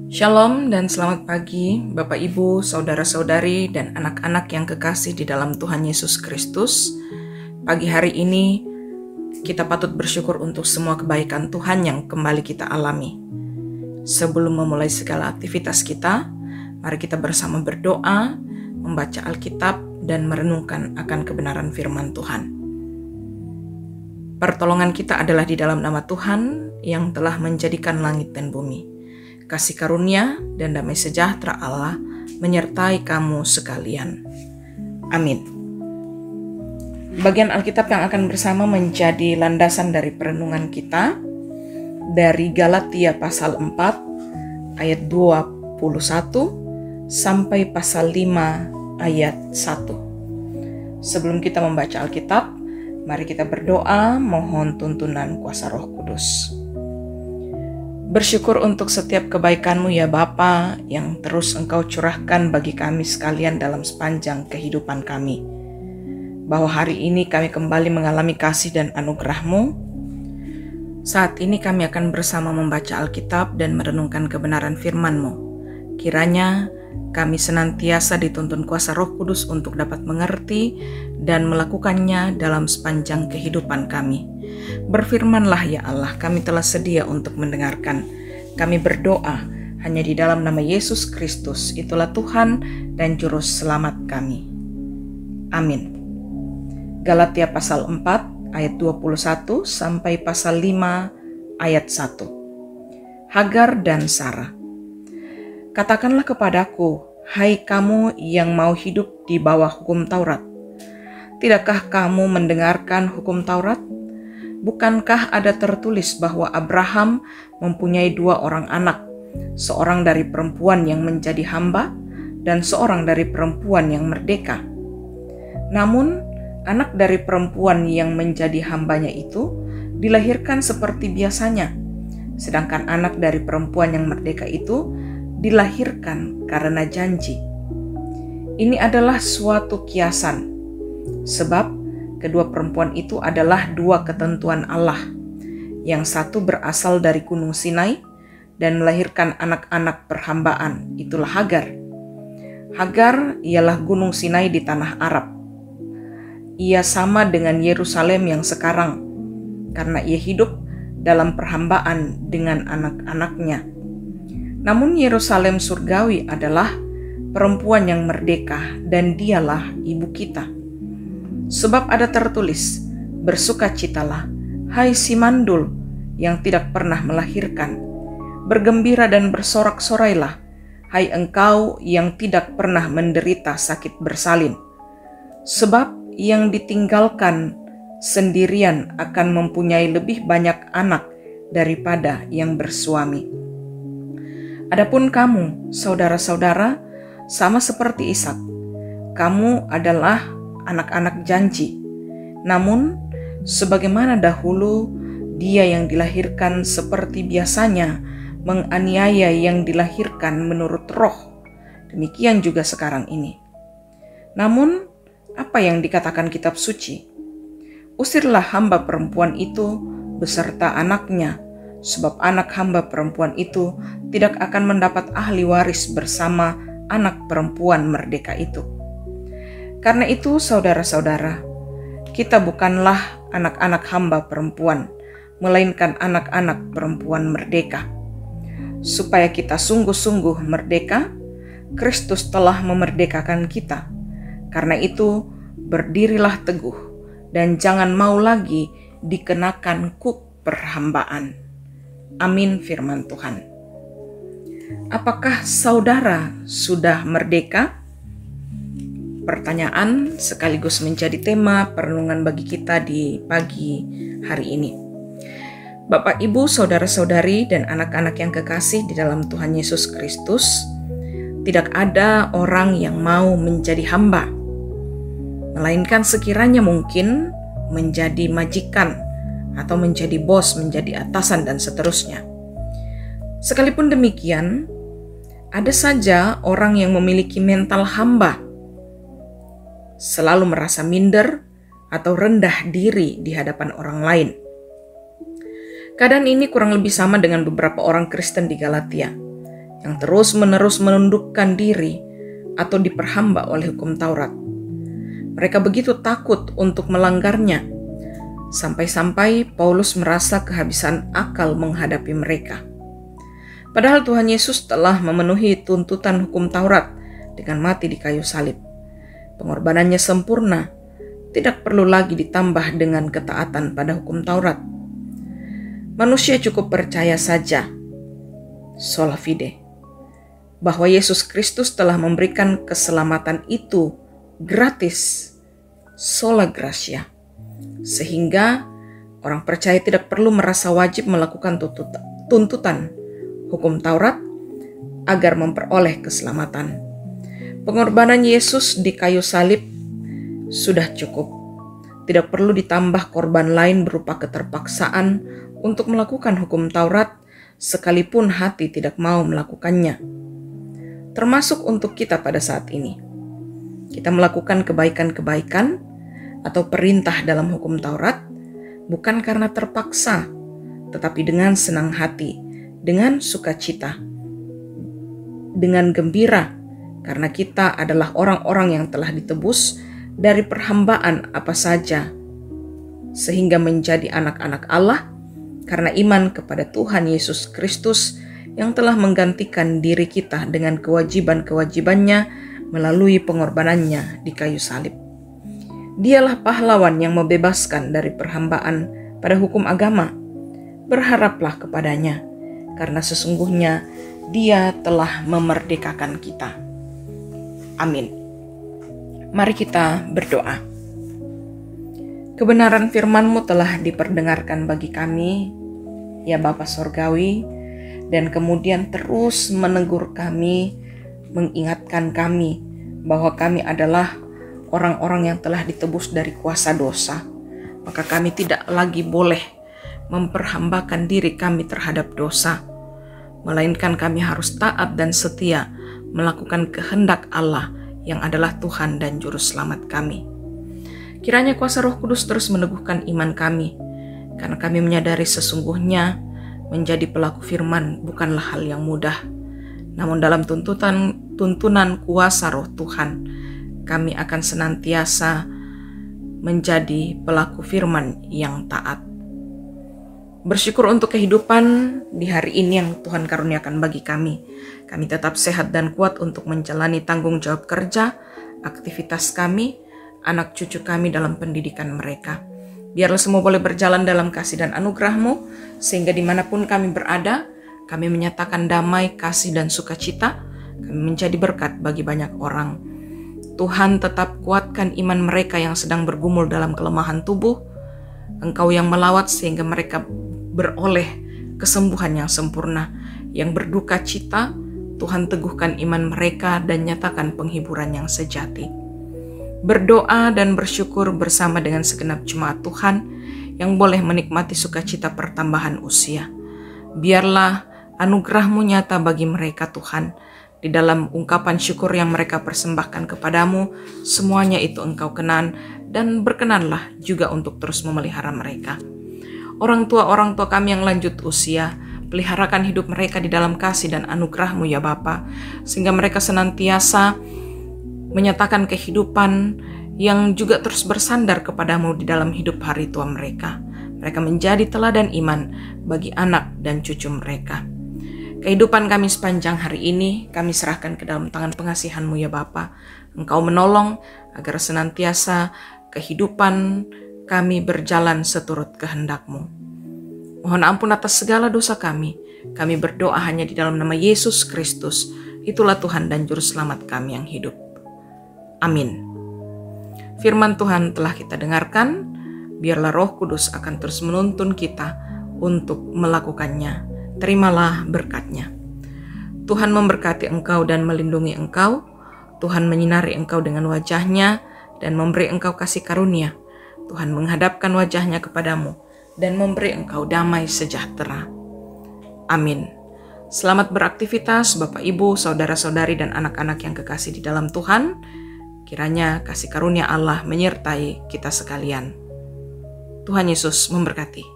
Shalom dan selamat pagi Bapak Ibu, Saudara-saudari, dan anak-anak yang kekasih di dalam Tuhan Yesus Kristus. Pagi hari ini kita patut bersyukur untuk semua kebaikan Tuhan yang kembali kita alami. Sebelum memulai segala aktivitas kita, mari kita bersama berdoa, membaca Alkitab, dan merenungkan akan kebenaran firman Tuhan. Pertolongan kita adalah di dalam nama Tuhan yang telah menjadikan langit dan bumi. Kasih karunia dan damai sejahtera Allah menyertai kamu sekalian. Amin. Bagian Alkitab yang akan bersama menjadi landasan dari perenungan kita dari Galatia pasal 4 ayat 21 sampai pasal 5 ayat 1. Sebelum kita membaca Alkitab, mari kita berdoa mohon tuntunan kuasa Roh Kudus. Bersyukur untuk setiap kebaikan-Mu ya Bapa yang terus Engkau curahkan bagi kami sekalian dalam sepanjang kehidupan kami. Bahwa hari ini kami kembali mengalami kasih dan anugerah-Mu. Saat ini kami akan bersama membaca Alkitab dan merenungkan kebenaran firman-Mu. Kiranya kami senantiasa dituntun kuasa Roh Kudus untuk dapat mengerti dan melakukannya dalam sepanjang kehidupan kami. Berfirmanlah ya Allah, kami telah sedia untuk mendengarkan. Kami berdoa hanya di dalam nama Yesus Kristus, itulah Tuhan dan Juru Selamat kami. Amin. Galatia pasal 4 ayat 21 sampai pasal 5 ayat 1. Hagar dan Sarah. Katakanlah kepadaku, hai kamu yang mau hidup di bawah hukum Taurat. Tidakkah kamu mendengarkan hukum Taurat? Bukankah ada tertulis bahwa Abraham mempunyai 2 orang anak, seorang dari perempuan yang menjadi hamba dan seorang dari perempuan yang merdeka? Namun, anak dari perempuan yang menjadi hambanya itu dilahirkan seperti biasanya, sedangkan anak dari perempuan yang merdeka itu dilahirkan karena janji. Ini adalah suatu kiasan, sebab kedua perempuan itu adalah 2 ketentuan Allah. Yang satu berasal dari Gunung Sinai dan melahirkan anak-anak perhambaan, itulah Hagar. Hagar ialah Gunung Sinai di tanah Arab. Ia sama dengan Yerusalem yang sekarang, karena ia hidup dalam perhambaan dengan anak-anaknya. Namun Yerusalem surgawi adalah perempuan yang merdeka dan dialah ibu kita. Sebab ada tertulis, bersukacitalah, hai si mandul yang tidak pernah melahirkan. Bergembira dan bersorak-sorailah, hai engkau yang tidak pernah menderita sakit bersalin. Sebab yang ditinggalkan sendirian akan mempunyai lebih banyak anak daripada yang bersuami. Adapun kamu, saudara-saudara, sama seperti Ishak, kamu adalah anak-anak janji. Namun, sebagaimana dahulu dia yang dilahirkan seperti biasanya menganiaya yang dilahirkan menurut roh, demikian juga sekarang ini. Namun, apa yang dikatakan kitab suci? Usirlah hamba perempuan itu beserta anaknya, sebab anak hamba perempuan itu tidak akan mendapat ahli waris bersama anak perempuan merdeka itu. Karena itu, saudara-saudara, kita bukanlah anak-anak hamba perempuan, melainkan anak-anak perempuan merdeka. Supaya kita sungguh-sungguh merdeka, Kristus telah memerdekakan kita. Karena itu, berdirilah teguh dan jangan mau lagi dikenakan kuk perhambaan. Amin firman Tuhan. Apakah saudara sudah merdeka? Pertanyaan sekaligus menjadi tema perenungan bagi kita di pagi hari ini. Bapak, Ibu, saudara-saudari, dan anak-anak yang kekasih di dalam Tuhan Yesus Kristus, tidak ada orang yang mau menjadi hamba, melainkan sekiranya mungkin menjadi majikan atau menjadi bos, menjadi atasan, dan seterusnya. Sekalipun demikian, ada saja orang yang memiliki mental hamba, selalu merasa minder atau rendah diri di hadapan orang lain. Keadaan ini kurang lebih sama dengan beberapa orang Kristen di Galatia. yang terus-menerus menundukkan diri atau diperhamba oleh hukum Taurat. Mereka begitu takut untuk melanggarnya, sampai-sampai Paulus merasa kehabisan akal menghadapi mereka. Padahal Tuhan Yesus telah memenuhi tuntutan hukum Taurat dengan mati di kayu salib. Pengorbanannya sempurna, tidak perlu lagi ditambah dengan ketaatan pada hukum Taurat. Manusia cukup percaya saja, sola fide, bahwa Yesus Kristus telah memberikan keselamatan itu gratis, sola gratia, sehingga orang percaya tidak perlu merasa wajib melakukan tuntutan hukum Taurat agar memperoleh keselamatan. Pengorbanan Yesus di kayu salib sudah cukup. Tidak perlu ditambah korban lain berupa keterpaksaan untuk melakukan hukum Taurat, sekalipun hati tidak mau melakukannya. Termasuk untuk kita pada saat ini. Kita melakukan kebaikan-kebaikan atau perintah dalam hukum Taurat bukan karena terpaksa, tetapi dengan senang hati, dengan sukacita, dengan gembira, karena kita adalah orang-orang yang telah ditebus dari perhambaan apa saja, sehingga menjadi anak-anak Allah karena iman kepada Tuhan Yesus Kristus yang telah menggantikan diri kita dengan kewajiban-kewajibannya melalui pengorbanannya di kayu salib. Dialah pahlawan yang membebaskan dari perhambaan pada hukum agama. Berharaplah kepadanya, karena sesungguhnya Dia telah memerdekakan kita. Amin. Mari kita berdoa. Kebenaran firman-Mu telah diperdengarkan bagi kami, ya Bapa Sorgawi, dan kemudian terus menegur kami, mengingatkan kami bahwa kami adalah orang-orang yang telah ditebus dari kuasa dosa. Maka kami tidak lagi boleh memperhambakan diri kami terhadap dosa, melainkan kami harus taat dan setia melakukan kehendak Allah yang adalah Tuhan dan Juru Selamat kami. Kiranya kuasa Roh Kudus terus meneguhkan iman kami, karena kami menyadari sesungguhnya menjadi pelaku firman bukanlah hal yang mudah. Namun dalam tuntunan kuasa Roh Tuhan, kami akan senantiasa menjadi pelaku firman yang taat. Bersyukur untuk kehidupan di hari ini yang Tuhan karuniakan bagi kami. Kami tetap sehat dan kuat untuk menjalani tanggung jawab kerja, aktivitas kami, anak cucu kami dalam pendidikan mereka. Biarlah semua boleh berjalan dalam kasih dan anugerah-Mu, sehingga dimanapun kami berada, kami menyatakan damai, kasih, dan sukacita. Kami menjadi berkat bagi banyak orang. Tuhan tetap kuatkan iman mereka yang sedang bergumul dalam kelemahan tubuh. Engkau yang melawat sehingga mereka beroleh kesembuhan yang sempurna. Yang berduka cita, Tuhan teguhkan iman mereka dan nyatakan penghiburan yang sejati. Berdoa dan bersyukur bersama dengan segenap jemaat Tuhan yang boleh menikmati sukacita pertambahan usia. Biarlah anugerah-Mu nyata bagi mereka Tuhan. Di dalam ungkapan syukur yang mereka persembahkan kepadamu, semuanya itu Engkau kenan, dan berkenanlah juga untuk terus memelihara mereka. Orang tua kami yang lanjut usia, peliharakan hidup mereka di dalam kasih dan anugerah-Mu ya Bapa, sehingga mereka senantiasa menyatakan kehidupan yang juga terus bersandar kepadamu di dalam hidup hari tua mereka. Mereka menjadi teladan iman bagi anak dan cucu mereka. Kehidupan kami sepanjang hari ini kami serahkan ke dalam tangan pengasihan-Mu ya Bapa. Engkau menolong agar senantiasa kehidupan kami berjalan seturut kehendak-Mu. Mohon ampun atas segala dosa kami. Kami berdoa hanya di dalam nama Yesus Kristus. Itulah Tuhan dan Juru Selamat kami yang hidup. Amin. Firman Tuhan telah kita dengarkan. Biarlah Roh Kudus akan terus menuntun kita untuk melakukannya. Terimalah berkat-Nya. Tuhan memberkati engkau dan melindungi engkau. Tuhan menyinari engkau dengan wajah-Nya dan memberi engkau kasih karunia. Tuhan menghadapkan wajah-Nya kepadamu dan memberi engkau damai sejahtera. Amin. Selamat beraktivitas Bapak, Ibu, saudara-saudari, dan anak-anak yang kekasih di dalam Tuhan. Kiranya kasih karunia Allah menyertai kita sekalian. Tuhan Yesus memberkati.